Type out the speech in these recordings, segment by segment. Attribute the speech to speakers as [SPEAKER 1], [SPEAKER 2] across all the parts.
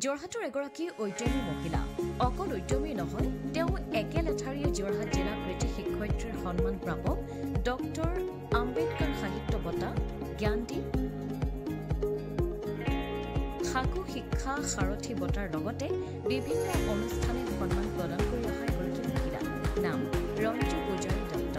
[SPEAKER 1] যোৰহাটৰ এগৰাকী উদ্যমী মহিলা অকল উদ্যমী নহয় তেওঁ একেলেঠাৰীয়ে যোৰহাট জিলা কৃতি শিক্ষয়িত্ৰীৰ সন্মান প্ৰাপক ডক্টৰ আম্বেদকাৰ সাহিত্য বঁটা জ্ঞানদীপ সাকু শিক্ষা সাৰথী বঁটাৰ লগতে বিভিন্ন অনুষ্ঠানে সন্মান প্ৰদান কৰি অহা এগৰাকী মহিলা নাম ৰঞ্জু পূজাৰী দত্ত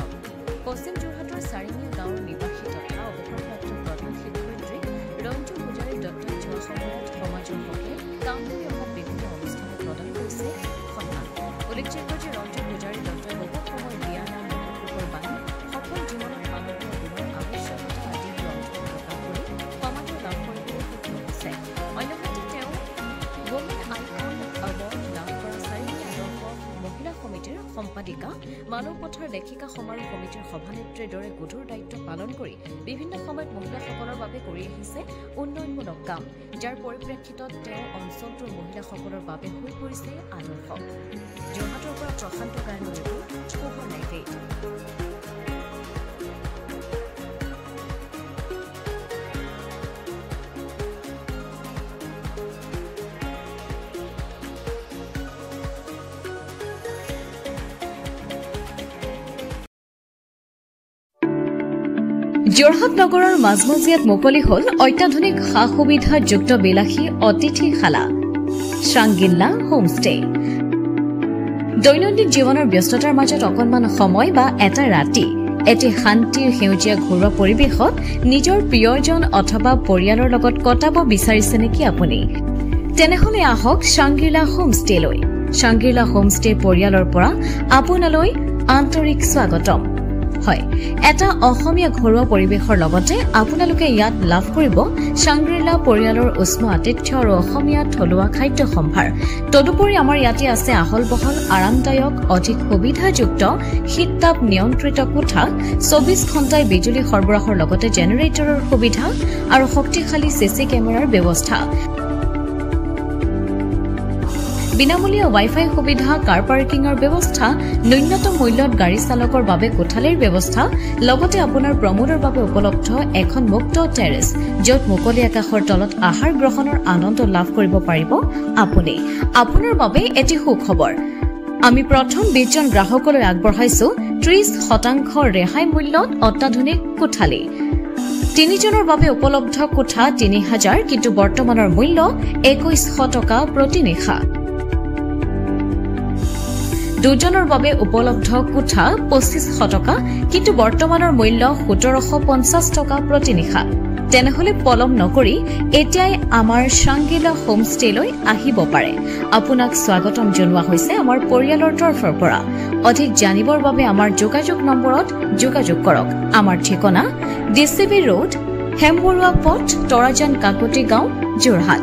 [SPEAKER 1] পশ্চিম যোৰহাটৰ চাৰিঙীয়া গাঁৱৰ নিবাসী তথা অৱসৰপ্ৰাপ্ত প্ৰধান শিক্ষয়িত্ৰী ৰঞ্জু পূজাৰী দত্তই যোৱা সময়ত সমাজৰ হকে কাম কৰি অহা বিভিন্ন অনুষ্ঠানে প্ৰদান কৰিছে সন্মান উল্লেখযোগ্য যে ৰঞ্জু পূজাৰী দত্তই বহু সময় বিয়া নাম লোকৰ বাণী সফল জীৱনত মানৱীয় গুণৰ আৱশ্যকতা আদি গ্ৰন্থ প্ৰকাশ কৰি সমাজৰ লাভ কৰিবলৈ সক্ষম হৈছে অন্যহাতে তেওঁ ৱমেন আইকন এৱাৰ্ড লাভ কৰা চাৰিঙীয়া আদৰ্শ মহিলা সমিতিৰ সম্পাদিকা মানৱ পথৰ লেখিকা সমাৰোহ সমিতিৰ সভানেত্ৰীৰ দৰে গধুৰ দায়িত্ব পালন কৰি বিভিন্ন সময়ত মহিলাসকলৰ বাবে কৰি আহিছে উন্নয়নমূলক কাম যাৰ পৰিপ্ৰেক্ষিতত তেওঁ অঞ্চলটোৰ মহিলাসকলৰ বাবে হৈ পৰিছে আদৰ্শ যোৰহাটৰ পৰা প্ৰশান্ত গায়নৰ ৰিপৰ্ট খবৰ নাইভেট যোৰহাট নগৰৰ মাজমজিয়াত মুকলি হল অত্যাধুনিক সা সুবিধাযুক্ত বিলাসী অতিথিশালা শ্ৰাংগিল্লা হোমষ্টে দৈনন্দিন জীৱনৰ ব্যস্ততাৰ মাজত অকণমান সময় বা এটা ৰাতি এটি শান্তিৰ সেউজীয়া ঘৰুৱা পৰিৱেশত নিজৰ প্ৰিয়জন অথবা পৰিয়ালৰ লগত কটাব বিচাৰিছে নেকি আপুনি তেনেহলে আহক শ্ৰাংগিল্লা হোমষ্টেলৈ শ্ৰাংগিল্লা হোমষ্টে পৰিয়ালৰ পৰা আপোনালৈ আন্তৰিক স্বাগতম হয় এটা অসমীয়া ঘৰুৱা পৰিৱেশৰ লগতে আপোনালোকে ইয়াত লাভ কৰিব শ্ৰাংগিল্লা পৰিয়ালৰ উষ্ম আতিথ্য আৰু অসমীয়া থলুৱা খাদ্য সম্ভাৰ তদুপৰি আমাৰ ইয়াতে আছে আহল বহল আৰামদায়ক অধিক সুবিধাযুক্ত শীততাপ নিয়ন্ত্ৰিত কোঠা 24 ঘণ্টাই বিজুলী সৰবৰাহৰ লগতে জেনেৰেটৰৰ সুবিধা আৰু শক্তিশালী চিচি কেমেৰাৰ ব্যৱস্থা বিনামূলীয়া ৱাইফাই সুবিধা কাৰ পাৰ্কিংৰ ব্যৱস্থা ন্যূনতম মূল্যত গাড়ী চালকৰ বাবে কোঠালিৰ ব্যৱস্থা লগতে আপোনাৰ প্ৰমোদৰ বাবে উপলব্ধ এখন মুক্ত টেৰেছ য'ত মুকলি আকাশৰ তলত আহাৰ গ্ৰহণৰ আনন্দ লাভ কৰিব পাৰিব আপুনি আপোনাৰ বাবে এটি সুখবৰ আমি প্ৰথম 20 জন গ্ৰাহকলৈ আগবঢ়াইছো 30% ৰেহাই মূল্যত অত্যাধুনিক কোঠালি 3 জনৰ বাবে উপলব্ধ কোঠা 3000 কিন্তু বৰ্তমানৰ মূল্য 2100 টকা প্ৰতি নিশা 2 জনৰ বাবে উপলব্ধ কোঠা 2500 টকা কিন্তু বৰ্তমানৰ মূল্য 1750 টকা প্ৰতি নিশা তেনেহলে পলম নকৰি এতিয়াই আমাৰ শ্ৰাংগিল্লা হোমষ্টেলৈ আহিব পাৰে আপোনাক স্বাগতম জনোৱা হৈছে আমাৰ পৰিয়ালৰ তৰফৰ পৰা অধিক জানিবৰ বাবে আমাৰ যোগাযোগ নম্বৰত যোগাযোগ কৰক আমাৰ ঠিকনা ডিচিবি ৰোড হেমবৰুৱা পথ তৰাজান কাকতি গাঁও যোৰহাট